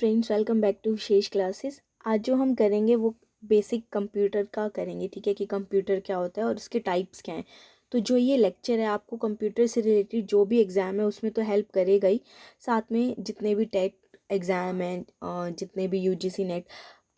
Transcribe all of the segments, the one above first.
Friends, welcome back to Vishesh classes. आज जो हम करेंगे वो बेसिक कंप्यूटर का करेंगे। ठीक है, कि कंप्यूटर क्या होता है और उसके टाइप्स क्या हैं। तो जो ये लेक्चर है आपको कंप्यूटर से रिलेटेड जो भी एग्ज़ाम है उसमें तो हेल्प करेगा ही, साथ में जितने भी टेट एग्ज़ाम हैं, जितने भी यूजीसी नेट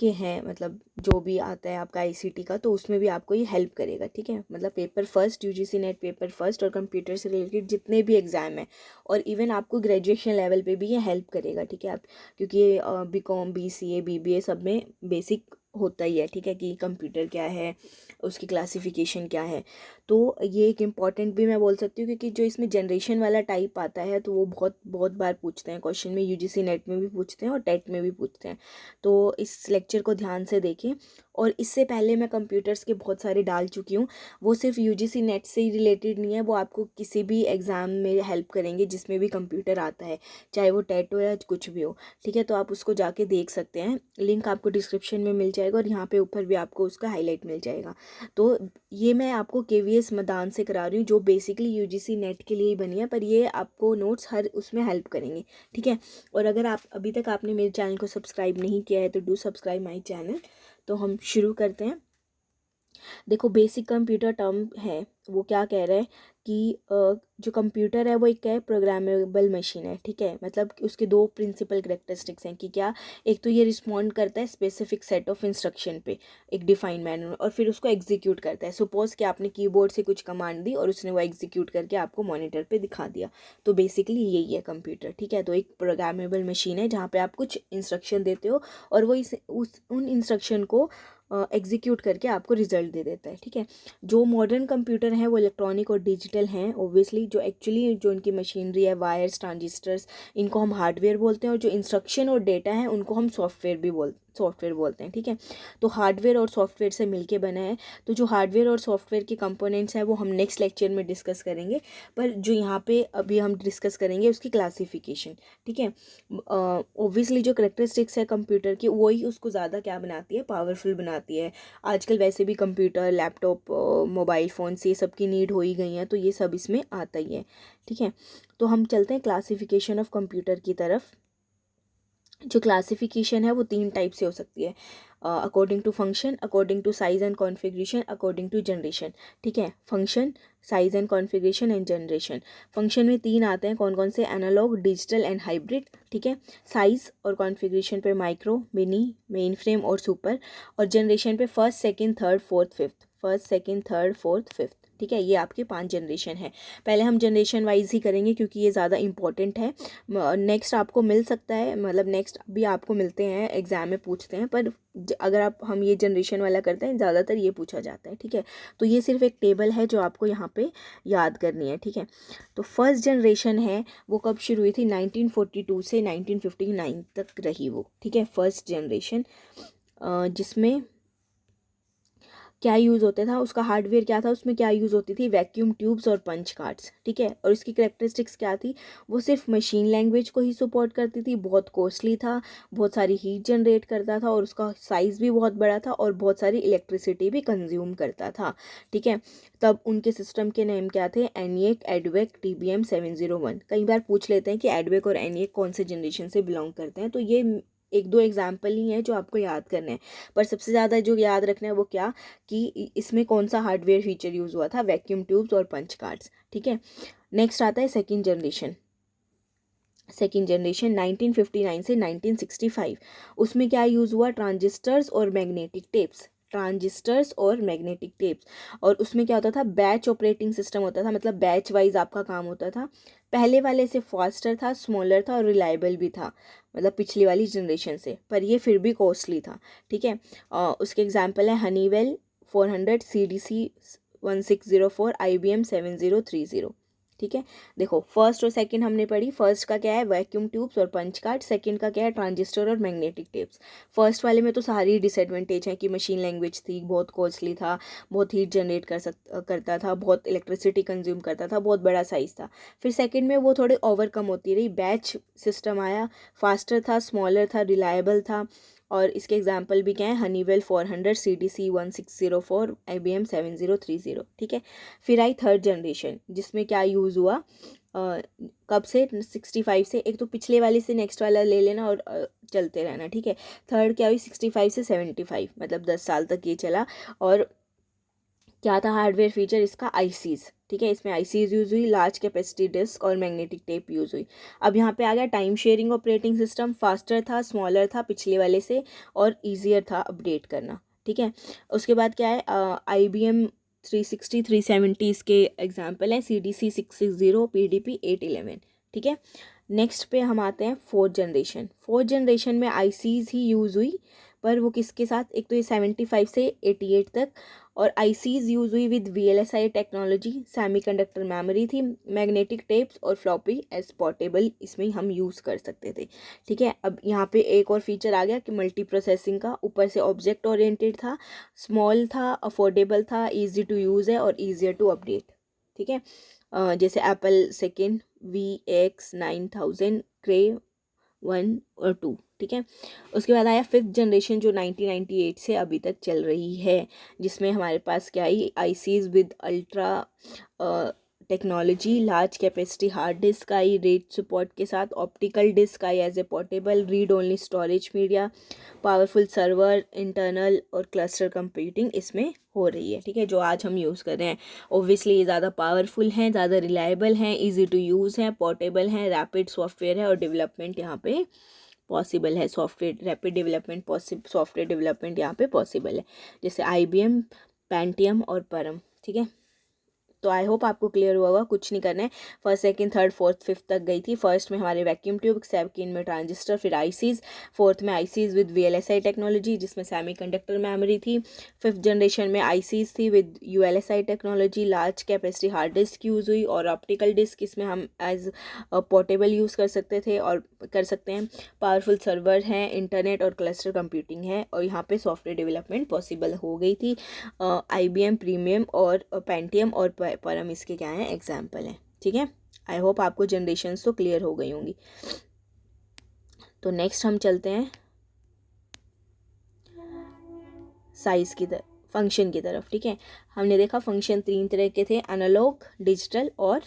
के हैं, मतलब जो भी आता है आपका आईसीटी का, तो उसमें भी आपको ये हेल्प करेगा। ठीक है, मतलब paper first, UGC net paper first और कंप्यूटर से रिलेटेड जितने भी एग्ज़ाम है, और इवन आपको ग्रेजुएशन लेवल पे भी ये हेल्प करेगा। ठीक है, आप क्योंकि ये बीकॉम बीसीए बीबीए सब में बेसिक होता ही है। ठीक है, कि कंप्यूटर क्या है, उसकी क्लासिफिकेशन क्या है। तो ये एक इम्पॉर्टेंट भी मैं बोल सकती हूँ, क्योंकि जो इसमें जनरेशन वाला टाइप आता है तो वो बहुत बहुत बार पूछते हैं क्वेश्चन में, यूजीसी नेट में भी पूछते हैं और टेट में भी पूछते हैं। तो इस लेक्चर को ध्यान से देखें। और इससे पहले मैं कंप्यूटर्स के बहुत सारे डाल चुकी हूँ, वो सिर्फ यूजीसी नेट से ही रिलेटेड नहीं है, वो आपको किसी भी एग्ज़ाम में हेल्प करेंगे जिसमें भी कंप्यूटर आता है, चाहे वो टेट हो या कुछ भी हो। ठीक है, तो आप उसको जाके देख सकते हैं, लिंक आपको डिस्क्रिप्शन में मिल जाएगा और यहाँ पे ऊपर भी आपको उसका हाईलाइट मिल जाएगा। तो ये मैं आपको केवीएस मैदान से करा रही हूँ, जो बेसिकली यूजीसी नेट के लिए ही बनी है, पर ये आपको नोट्स हर उसमें हेल्प करेंगे। ठीक है, और अगर आप अभी तक आपने मेरे चैनल को सब्सक्राइब नहीं किया है तो डू सब्सक्राइब माई चैनल। तो हम शुरू करते हैं। देखो, बेसिक कंप्यूटर टर्म है, वो क्या कह रहा है कि जो कंप्यूटर है वो एक क्या है, प्रोग्रामेबल मशीन है। ठीक है, मतलब उसके दो प्रिंसिपल करेक्टरिस्टिक्स हैं कि क्या, एक तो ये रिस्पॉन्ड करता है स्पेसिफिक सेट ऑफ इंस्ट्रक्शन पे एक डिफाइंड मैनर में, और फिर उसको एग्जीक्यूट करता है। सपोज कि आपने कीबोर्ड से कुछ कमांड दी और उसने वो एग्जीक्यूट करके आपको मॉनिटर पे दिखा दिया, तो बेसिकली यही है कंप्यूटर। ठीक है, तो एक प्रोग्रामेबल मशीन है जहाँ पे आप कुछ इंस्ट्रक्शन देते हो और वो उन इंस्ट्रक्शन को एग्जीक्यूट करके आपको रिजल्ट दे देता है। ठीक है, जो मॉडर्न कंप्यूटर हैं वो इलेक्ट्रॉनिक और डिजिटल हैं ओब्वियसली। जो एक्चुअली जो इनकी मशीनरी है, वायर्स, ट्रांजिस्टर्स, इनको हम हार्डवेयर बोलते हैं, और जो इंस्ट्रक्शन और डेटा है उनको हम सॉफ्टवेयर बोलते हैं। ठीक है, तो हार्डवेयर और सॉफ्टवेयर से मिलके बना है। तो जो हार्डवेयर और सॉफ्टवेयर के कंपोनेंट्स हैं वो हम नेक्स्ट लेक्चर में डिस्कस करेंगे, पर जो यहाँ पे अभी हम डिस्कस करेंगे उसकी क्लासिफिकेशन। ठीक है, ओब्वियसली जो करेक्टरिस्टिक्स है कंप्यूटर की वही उसको ज़्यादा क्या बनाती है, पावरफुल बनाती है। आजकल वैसे भी कंप्यूटर, लैपटॉप, मोबाइल फ़ोन्स ये सब की नीड हो ही गई है, तो ये सब इसमें आता ही है। ठीक है, तो हम चलते हैं क्लासिफिकेशन ऑफ कंप्यूटर की तरफ। जो क्लासिफिकेशन है वो तीन टाइप से हो सकती है, according to function, according to size and configuration, according to generation. ठीक है, function, size and configuration and generation. Function में तीन आते हैं, कौन कौन से, एनालॉग, डिजिटल एंड हाइब्रिड। ठीक है, साइज और कॉन्फ़िगरेशन पे माइक्रो, मिनी, मेन फ्रेम और सुपर। और जनरेशन पे first, second, third, fourth, fifth, first, second, third, fourth, fifth. ठीक है, ये आपके 5 जनरेशन है। पहले हम जनरेशन वाइज ही करेंगे क्योंकि ये ज़्यादा इंपॉर्टेंट है। नेक्स्ट आपको मिल सकता है, मतलब नेक्स्ट भी आपको मिलते हैं, एग्ज़ाम में पूछते हैं, पर अगर हम ये जनरेशन वाला करते हैं ज़्यादातर ये पूछा जाता है। ठीक है, तो ये सिर्फ एक टेबल है जो आपको यहाँ पे याद करनी है। ठीक है, तो फर्स्ट जनरेशन है वो कब शुरू हुई थी, 1942 से 1959 तक रही वो। ठीक है, फर्स्ट जनरेशन, जिसमें क्या यूज़ होता था, उसका हार्डवेयर क्या था, उसमें क्या यूज़ होती थी, वैक्यूम ट्यूब्स और पंच कार्ड्स। ठीक है, और इसकी करेक्टरिस्टिक्स क्या थी, वो सिर्फ मशीन लैंग्वेज को ही सपोर्ट करती थी, बहुत कॉस्टली था, बहुत सारी हीट जनरेट करता था, और उसका साइज़ भी बहुत बड़ा था, और बहुत सारी इलेक्ट्रिसिटी भी कंज्यूम करता था। ठीक है, तब उनके सिस्टम के नेम क्या थे, एनिएक, एडवेक, TBM 701। कई बार पूछ लेते हैं कि एडवेक और एनिएक कौन से जनरेशन से बिलोंग करते हैं, तो ये एक दो एग्जाम्पल ही हैं जो आपको याद करने हैं, पर सबसे ज़्यादा जो याद रखना है वो क्या, कि इसमें कौन सा हार्डवेयर फीचर यूज़ हुआ था, वैक्यूम ट्यूब्स और पंच कार्ड्स। ठीक है, नेक्स्ट आता है सेकंड जनरेशन। सेकेंड जनरेशन 1959 से 1965। उसमें क्या यूज़ हुआ, ट्रांजिस्टर्स और मैग्नेटिक टेप्स, ट्रांजिस्टर्स और मैग्नेटिक टेप्स। और उसमें क्या होता था, बैच ऑपरेटिंग सिस्टम होता था, मतलब बैच वाइज आपका काम होता था। पहले वाले से फास्टर था, स्मॉलर था और रिलायबल भी था, मतलब पिछली वाली जनरेशन से, पर ये फिर भी कॉस्टली था। ठीक है, उसके एग्जाम्पल है हनीवेल 400, CDC 1604, IBM 7030। ठीक है, देखो फर्स्ट और सेकंड हमने पढ़ी। फर्स्ट का क्या है, वैक्यूम ट्यूब्स और पंच कार्ड। सेकंड का क्या है, ट्रांजिस्टर और मैग्नेटिक टेप्स। फर्स्ट वाले में तो सारी डिसएडवांटेज है कि मशीन लैंग्वेज थी, बहुत कॉस्टली था, बहुत हीट जनरेट करता था, बहुत इलेक्ट्रिसिटी कंज्यूम करता था, बहुत बड़ा साइज़ था। फिर सेकंड में वो थोड़े ओवरकम होती रही, बैच सिस्टम आया, फास्टर था, स्मॉलर था, रिलायबल था। और इसके एग्जाम्पल भी क्या है, हनीवेल 400, CDC 1604, IBM 7030। ठीक है, फिर आई थर्ड जनरेशन, जिसमें क्या यूज़ हुआ, कब से 65 से, एक तो पिछले वाले से नेक्स्ट वाला ले लेना और चलते रहना, ठीक है। थर्ड क्या हुई 65 से 75, मतलब 10 साल तक ये चला। और क्या था हार्डवेयर फीचर इसका, आईसीज, ठीक है। इसमें आईसीज यूज़ हुई, लार्ज कैपेसिटी डिस्क और मैग्नेटिक टेप यूज़ हुई। अब यहाँ पे आ गया time sharing operating system, faster था, स्मॉलर था पिछले वाले से और ईजियर था अपडेट करना, ठीक है। उसके बाद क्या है, IBM 360 370 इसके एग्जाम्पल हैं, CDC 660, PDP 811, ठीक है। नेक्स्ट पे हम आते हैं फोर्थ जनरेशन। फोर्थ जनरेशन में आईसीज ही यूज़ हुई, पर वो किसके साथ, एक तो ये 75 से 88 तक, और आईसीज यूज़ हुई with VLSI technology, semiconductor memory थी, मैग्नेटिक टेप्स और फ्लॉपी एज पोर्टेबल इसमें हम यूज़ कर सकते थे, ठीक है। अब यहाँ पे एक और फीचर आ गया कि मल्टी प्रोसेसिंग का, ऊपर से ऑब्जेक्ट ओरिएंटेड था, स्मॉल था, अफोर्डेबल था, ईजी टू यूज़ है और ईजियर टू अपडेट, ठीक है। जैसे एप्पल सेकेंड VX9000 क्रे 1 और 2, ठीक है। उसके बाद आया फिफ्थ जनरेशन जो 1998 से अभी तक चल रही है, जिसमें हमारे पास क्या I, ICs with ultra technology, large capacity hard disk I rate support के साथ, optical disk I as a portable, read only storage media, powerful server, internal और क्लस्टर कंप्यूटिंग इसमें हो रही है, ठीक है, जो आज हम यूज़ कर रहे हैं। ओब्वियसली ये ज़्यादा पावरफुल हैं, ज़्यादा रिलायबल हैं, इजी टू यूज़ हैं, पोर्टेबल हैं, रैपिड सॉफ्टवेयर है और डेवलपमेंट यहाँ पे पॉसिबल है, software rapid development software development यहाँ पे पॉसिबल है, जैसे IBM पेंटियम और परम, ठीक है। तो आई होप आपको क्लियर हुआ होगा, कुछ नहीं करना है। First second third fourth fifth तक गई थी। फर्स्ट में हमारे वैक्यूम ट्यूब, सेकंड में ट्रांजिस्टर, फिर आईसीज, फोर्थ में आईसीज विद VLSI टेक्नोलॉजी जिसमें सेमीकंडक्टर मेमोरी थी, फिफ्थ जनरेशन में आईसीज थी with ULSI technology, large capacity hard disc use हुई और ऑप्टिकल डिस्क इसमें हम एज पोर्टेबल यूज़ कर सकते थे और कर सकते हैं, पावरफुल सर्वर हैं, इंटरनेट और क्लस्टर कंप्यूटिंग है और यहाँ पे सॉफ्टवेयर डेवलपमेंट पॉसिबल हो गई थी। IBM प्रीमियम और पेंटियम और परम इसके क्या हैं, एग्जाम्पल हैं, ठीक है। आई होप आपको जनरेशन्स तो क्लियर हो गई होंगी। तो नेक्स्ट हम चलते हैं साइज की तरफ, फंक्शन की तरफ, ठीक है। हमने देखा फंक्शन तीन तरह के थे, एनालॉग, डिजिटल और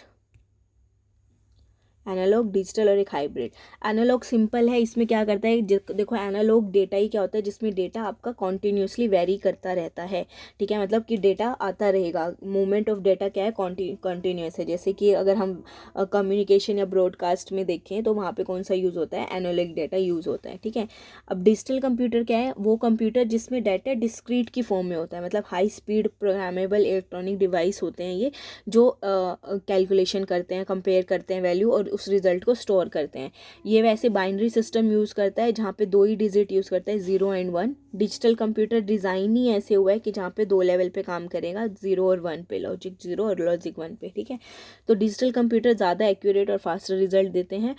एनालॉग, डिजिटल और एक हाइब्रिड। एनालॉग सिंपल है, इसमें क्या करता है, देखो एनालॉग डेटा ही क्या होता है, जिसमें डेटा आपका कॉन्टीन्यूसली वेरी करता रहता है, ठीक है, मतलब कि डेटा आता रहेगा, मूवमेंट ऑफ डेटा क्या है, कॉन्टीन्यूस है। जैसे कि अगर हम कम्युनिकेशन या ब्रॉडकास्ट में देखें तो वहाँ पे कौन सा यूज़ होता है, एनालॉग डेटा यूज़ होता है, ठीक है। अब डिजिटल कंप्यूटर क्या है, वो कंप्यूटर जिसमें डाटा डिस्क्रीट की फॉर्म में होता है, मतलब high speed programmable electronic device होते हैं ये, जो कैलकुलेशन करते हैं, कंपेयर करते हैं वैल्यू और उस रिज़ल्ट को स्टोर करते हैं। ये वैसे बाइनरी सिस्टम यूज़ करता है जहाँ पे दो ही डिजिट यूज़ करता है, 0 और 1। डिजिटल कंप्यूटर डिज़ाइन ही ऐसे हुआ है कि जहाँ पे दो लेवल पे काम करेगा, 0 और 1 पे, लॉजिक 0 और लॉजिक 1 पे, ठीक है। तो डिजिटल कंप्यूटर ज़्यादा एक्यूरेट और फास्टर रिजल्ट देते हैं।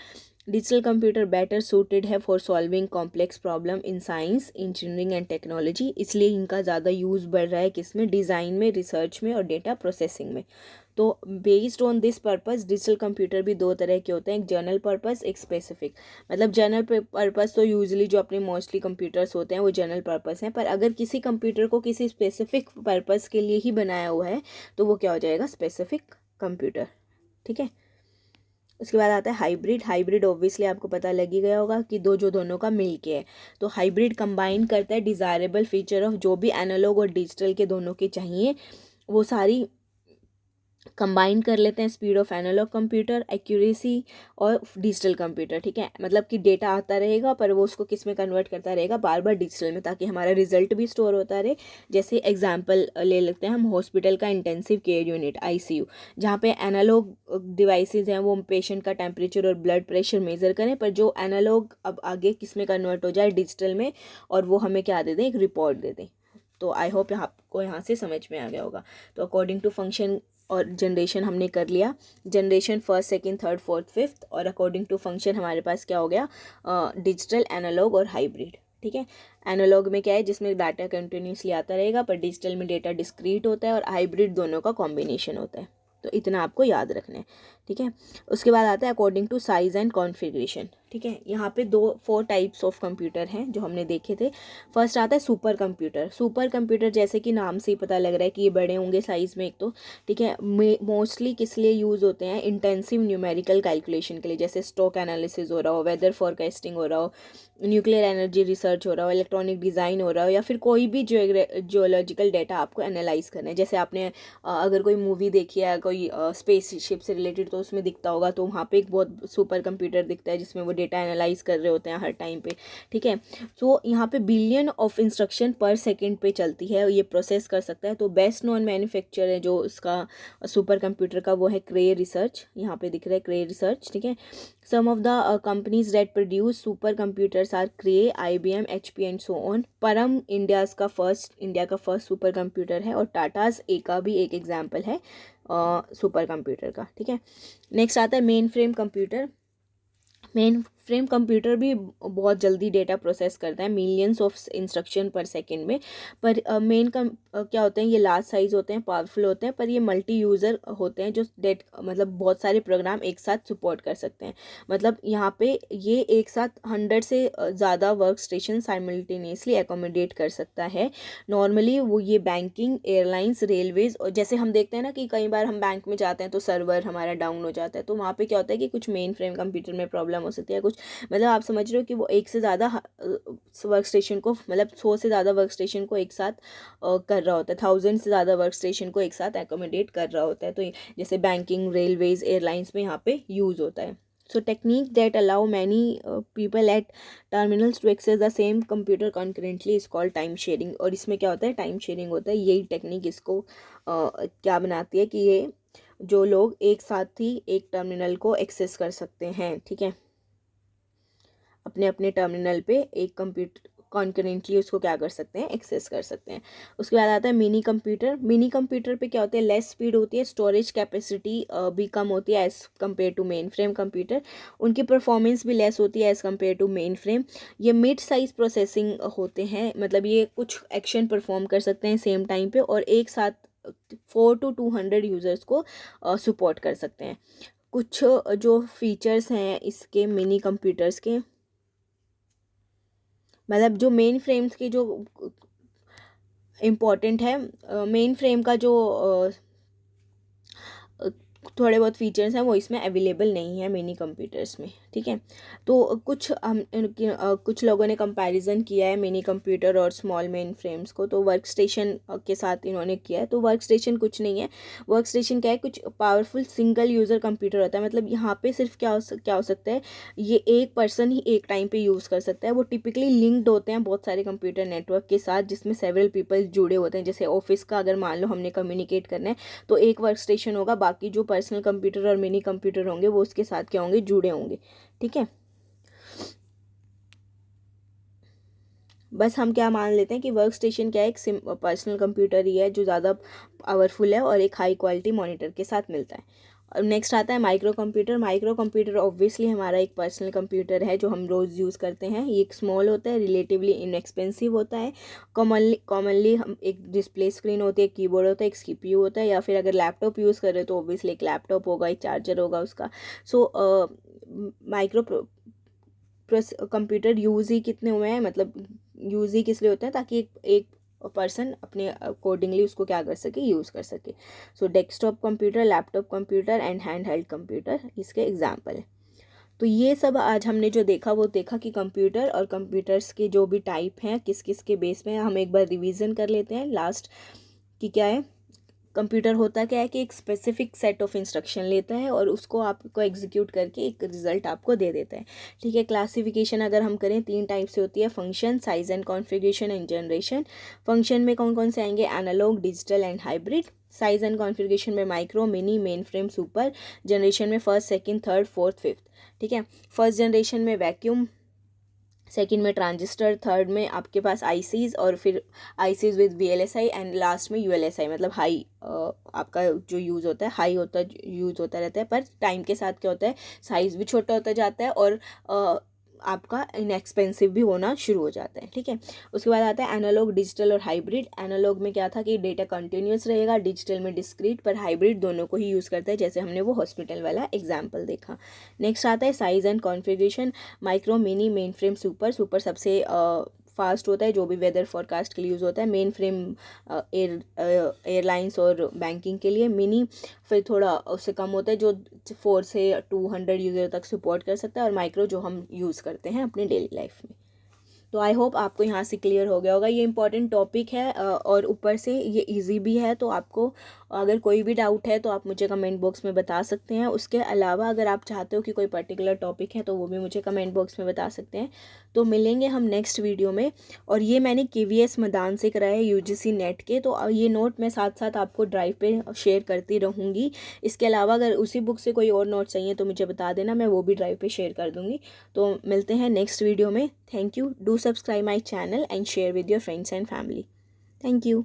डिजिटल कंप्यूटर बेटर सूटेड है for solving complex problem in science, engineering and technology, इसलिए इनका ज़्यादा यूज़ बढ़ रहा है किसमें, डिज़ाइन में, रिसर्च में और डेटा प्रोसेसिंग में। तो based on this purpose digital computer भी दो तरह के होते हैं, एक जनरल पर्पस, एक स्पेसिफिक। मतलब जनरल पर्पस तो यूजुअली जो अपने मोस्टली कंप्यूटर्स होते हैं वो जनरल पर्पस हैं, पर अगर किसी कंप्यूटर को किसी स्पेसिफिक पर्पस के लिए ही बनाया हुआ है तो वो क्या हो जाएगा, स्पेसिफिक कंप्यूटर, ठीक है। उसके बाद आता है हाइब्रिड। हाइब्रिड ऑब्वियसली आपको पता लग ही गया होगा कि दोनों का मिल के है। तो हाइब्रिड कंबाइन करता है डिज़ायरेबल फीचर ऑफ जो भी एनालॉग और डिजिटल के दोनों के चाहिए वो सारी कंबाइन कर लेते हैं, speed of analog computer, accuracy और डिजिटल कंप्यूटर, ठीक है। मतलब कि डेटा आता रहेगा पर वो उसको किस में कन्वर्ट करता रहेगा, बार बार डिजिटल में, ताकि हमारा रिजल्ट भी स्टोर होता रहे। जैसे एग्जांपल ले लेते हैं हम हॉस्पिटल का इंटेंसिव केयर यूनिट, ICU, जहाँ पे एनालॉग डिवाइसेज हैं वो पेशेंट का टेम्परेचर और ब्लड प्रेशर मेज़र करें, पर जो एनालॉग अब आगे किस में कन्वर्ट हो जाए, डिजिटल में, और वो हमें क्या दे दें, एक रिपोर्ट दे दें। तो आई होप आपको यहाँ से समझ में आ गया होगा। तो अकॉर्डिंग टू फंक्शन और जनरेशन हमने कर लिया, generation first second third fourth fifth, और अकॉर्डिंग टू फंक्शन हमारे पास क्या हो गया, डिजिटल, एनालॉग और हाइब्रिड, ठीक है। एनालॉग में क्या है, जिसमें डाटा कंटिन्यूसली आता रहेगा, पर डिजिटल में डेटा डिस्क्रीट होता है, और हाइब्रिड दोनों का कॉम्बिनेशन होता है। तो इतना आपको याद रखना है, ठीक है। उसके बाद आता है according to size and configuration, ठीक है। ठीक है। यहाँ पे 4 टाइप्स ऑफ कंप्यूटर हैं जो हमने देखे थे। फर्स्ट आता है सुपर कंप्यूटर। सुपर कंप्यूटर जैसे कि नाम से ही पता लग रहा है कि ये बड़े होंगे साइज़ में एक तो, ठीक है। मोस्टली किस लिए यूज़ होते हैं, इंटेंसिव न्यूमेरिकल कैलकुलेशन के लिए, जैसे स्टॉक एनालिसिस हो रहा हो, वेदर फोरकास्टिंग हो रहा हो, न्यूक्लियर एनर्जी रिसर्च हो रहा हो, इलेक्ट्रॉनिक डिज़ाइन हो रहा हो, या फिर कोई भी जियोलॉजिकल डाटा आपको एनालाइज करना है। जैसे आपने अगर कोई मूवी देखी है कोई स्पेसशिप से रिलेटेड तो उसमें दिखता होगा, तो वहाँ पे एक बहुत सुपर कंप्यूटर दिखता है जिसमें वो डेटा एनालाइज कर रहे होते हैं हर टाइम पे, ठीक है। सो यहाँ पे बिलियन ऑफ इंस्ट्रक्शन पर सेकेंड पे चलती है, ये प्रोसेस कर सकता है। तो बेस्ट नॉन मैन्युफैक्चर है जो इसका सुपर कंप्यूटर का, वो है क्रे रिसर्च। यहाँ पे दिख रहा है क्रे रिसर्च, ठीक है। Some of the companies that produce supercomputers are Cray, IBM, HP and so on. परम इंडिया का फर्स्ट सुपर कंप्यूटर है, और टाटाज ए का भी एक एग्जाम्पल है सुपर कंप्यूटर का, ठीक है। नेक्स्ट आता है main frame computer. Main frame computer भी बहुत जल्दी डेटा प्रोसेस करता है, मिलियंस ऑफ इंस्ट्रक्शन पर सेकंड में। पर क्या होते हैं, ये लार्ज साइज होते हैं, पावरफुल होते हैं, पर ये मल्टी यूज़र होते हैं जो मतलब बहुत सारे प्रोग्राम एक साथ सपोर्ट कर सकते हैं। मतलब यहाँ पे ये एक साथ 100 से ज़्यादा वर्क स्टेशन साइमल्टेनियसली एकोमोडेट कर सकता है। नॉर्मली वो ये बैंकिंग, एयरलाइंस, रेलवेज़, और जैसे हम देखते हैं ना कि कई बार हम बैंक में जाते हैं तो सर्वर हमारा डाउन हो जाता है, तो वहाँ पे क्या होता है कि कुछ मेन फ्रेम कंप्यूटर में प्रॉब्लम हो सकती है, कुछ मतलब आप समझ रहे हो कि वो एक से ज़्यादा वर्क स्टेशन को, मतलब 100 से ज़्यादा वर्क स्टेशन को एक साथ कर रहा होता है, 1000 से ज़्यादा वर्क स्टेशन को एक साथ एकोमोडेट कर रहा होता है। तो जैसे बैंकिंग, रेलवेज, एयरलाइंस में यहाँ पे यूज़ होता है। So technique that allow many people at terminals to access the same computer concurrently is called time sharing। और इसमें क्या होता है, टाइम शेयरिंग होता है। यही टेक्निक इसको क्या बनाती है कि ये जो लोग एक साथ ही एक टर्मिनल को एक्सेस कर सकते हैं, ठीक है, अपने अपने टर्मिनल पे एक कंप्यूटर कॉन्करेंटली उसको क्या कर सकते हैं, एक्सेस कर सकते हैं। उसके बाद आता है मिनी कंप्यूटर। मिनी कंप्यूटर पे क्या होता है, लेस स्पीड होती है, स्टोरेज कैपेसिटी भी कम होती है as compare to mainframe computer. उनकी परफॉर्मेंस भी लेस होती है as compare to mainframe. ये मिड साइज प्रोसेसिंग होते हैं, मतलब ये कुछ एक्शन परफॉर्म कर सकते हैं सेम टाइम पे, और एक साथ 4 to 200 यूज़र्स को सपोर्ट कर सकते हैं। कुछ जो फीचर्स हैं इसके मिनी कंप्यूटर्स के, मतलब जो मेन फ्रेम्स की जो इम्पोर्टेंट है, मेन फ्रेम का जो थोड़े बहुत फीचर्स हैं वो इसमें अवेलेबल नहीं है मिनी कंप्यूटर्स में, ठीक है। तो कुछ लोगों ने कंपैरिजन किया है मिनी कंप्यूटर और स्मॉल मेन फ्रेम्स को, तो वर्क स्टेशन के साथ इन्होंने किया है। तो वर्क स्टेशन कुछ नहीं है, वर्क स्टेशन क्या है, कुछ पावरफुल सिंगल यूज़र कंप्यूटर होता है। मतलब यहाँ पे सिर्फ क्या हो सकता है, ये एक पर्सन ही एक टाइम पे यूज़ कर सकता है। वो टिपिकली लिंक्ड होते हैं बहुत सारे कंप्यूटर नेटवर्क के साथ, जिसमें सेवरल पीपल जुड़े होते हैं। जैसे ऑफिस का अगर मान लो हमने कम्युनिकेट करना है तो एक वर्क स्टेशन होगा, बाकी जो पर्सनल कंप्यूटर और मिनी कंप्यूटर होंगे वो उसके साथ क्या होंगे, जुड़े होंगे, ठीक है। बस हम क्या मान लेते हैं कि वर्क स्टेशन क्या है, एक पर्सनल कंप्यूटर ही है जो ज़्यादा पावरफुल है और एक हाई क्वालिटी मॉनिटर के साथ मिलता है। और नेक्स्ट आता है micro computer. Micro computer obviously हमारा एक पर्सनल कंप्यूटर है जो हम रोज़ यूज़ करते हैं। ये एक स्मॉल होता है, रिलेटिवली इनएक्सपेंसिव होता है। कॉमनली हम एक डिस्प्ले स्क्रीन होती है, कीबोर्ड होता है, एक सीपीयू होता है, या फिर अगर लैपटॉप यूज़ कर रहे हो तो ऑब्वियसली एक लैपटॉप होगा, एक चार्जर होगा उसका। सो माइक्रो कंप्यूटर यूज़ ही कितने हुए हैं, मतलब यूज़ ही किस लिए होते हैं, ताकि एक पर्सन अपने अकॉर्डिंगली उसको क्या कर सके, यूज़ कर सके। सो desktop computer, laptop computer and hand held computer इसके एग्जाम्पल है। तो ये सब आज हमने जो देखा वो देखा कि कंप्यूटर और कंप्यूटर्स के जो भी टाइप हैं किस किस के बेस में, हम एक बार रिवीजन कर लेते हैं लास्ट कि क्या है। कंप्यूटर होता क्या है कि एक स्पेसिफिक सेट ऑफ इंस्ट्रक्शन लेता है और उसको आपको एग्जीक्यूट करके एक रिजल्ट आपको दे देता है, ठीक है। क्लासिफिकेशन अगर हम करें 3 टाइप से होती है, function, size and configuration and generation. Function में कौन कौन से आएंगे, analogue, digital and hybrid. Size and configuration में micro, mini, mainframe, super. Generation में first, second, third, fourth, fifth, ठीक है। फर्स्ट जनरेशन में वैक्यूम, सेकंड में ट्रांजिस्टर, थर्ड में आपके पास आईसीज, और फिर ICs with VLSI, and last में यूएलएसआई। मतलब हाई आपका जो यूज़ होता है, हाई यूज़ होता रहता है, पर टाइम के साथ क्या होता है, साइज़ भी छोटा होता जाता है और आपका इनएक्सपेंसिव भी होना शुरू हो जाता है, ठीक है। उसके बाद आता है एनालॉग, डिजिटल और हाइब्रिड। एनालॉग में क्या था कि डेटा कंटिन्यूस रहेगा, डिजिटल में डिस्क्रीट, पर हाइब्रिड दोनों को ही यूज़ करता है, जैसे हमने वो हॉस्पिटल वाला एग्जाम्पल देखा। नेक्स्ट आता है size and configuration. Micro, mini, mainframe, super. Super सबसे फास्ट होता है, जो भी वेदर फोरकास्ट के लिए यूज़ होता है। मेन फ्रेम एयरलाइंस और बैंकिंग के लिए। मिनी फिर थोड़ा उससे कम होता है, जो 4 से 200 यूज़र तक सपोर्ट कर सकता है। और माइक्रो जो हम यूज़ करते हैं अपने डेली लाइफ में। तो आई होप आपको यहाँ से क्लियर हो गया होगा। ये इंपॉर्टेंट टॉपिक है और ऊपर से ये इजी भी है। तो आपको अगर कोई भी डाउट है तो आप मुझे कमेंट बॉक्स में बता सकते हैं। उसके अलावा अगर आप चाहते हो कि कोई पर्टिकुलर टॉपिक है तो वो भी मुझे कमेंट बॉक्स में बता सकते हैं। तो मिलेंगे हम नेक्स्ट वीडियो में। और ये मैंने KVS मैदान से कराया है, UGC नेट के। तो ये नोट मैं साथ साथ आपको ड्राइव पे शेयर करती रहूँगी। इसके अलावा अगर उसी बुक से कोई और नोट चाहिए तो मुझे बता देना, मैं वो भी ड्राइव पे शेयर कर दूँगी। तो मिलते हैं नेक्स्ट वीडियो में। Thank you. Do subscribe my channel and share with your friends and family. Thank you.